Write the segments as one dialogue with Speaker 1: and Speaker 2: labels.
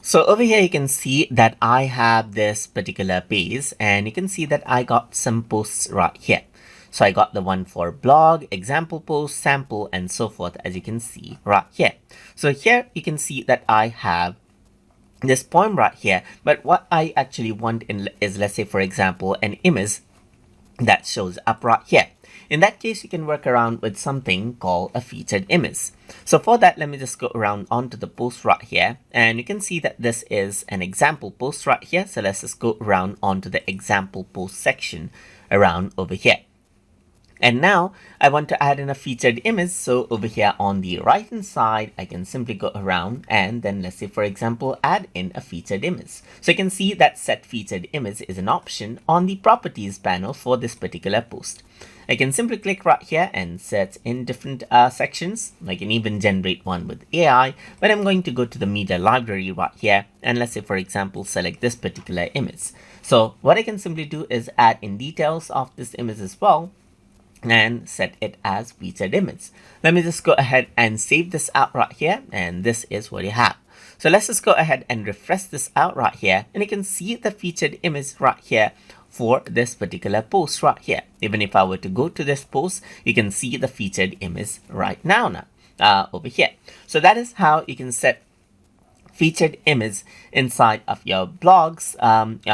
Speaker 1: So over here, you can see that I have this particular page and you can see that I got some posts right here. So I got the one for blog, example post, sample, and so forth, as you can see right here. So here you can see that I have this poem right here, but what I actually want is, let's say, for example, an image that shows up right here. In that case, you can work around with something called a featured image. So for that, let me just go around onto the post right here, and you can see that this is an example post right here. So let's just go around onto the example post section around over here. And now I want to add in a featured image. So over here on the right hand side, I can simply go around and then, let's say, for example, add in a featured image. So you can see that set featured image is an option on the properties panel for this particular post. I can simply click right here and set in different sections. I can even generate one with AI, but I'm going to go to the media library right here. And let's say, for example, select this particular image. So what I can simply do is add in details of this image as well, and set it as featured image. Let me just go ahead and save this out right here, and this is what you have. So let's just go ahead and refresh this out right here, and you can see the featured image right here for this particular post right here. Even if I were to go to this post, you can see the featured image right now over here. So that is how you can set featured image inside of your blogs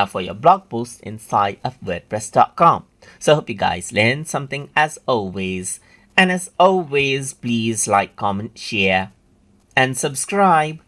Speaker 1: for your blog posts inside of wordpress.com. So I hope you guys learned something as always. And as always, please like, comment, share, and subscribe.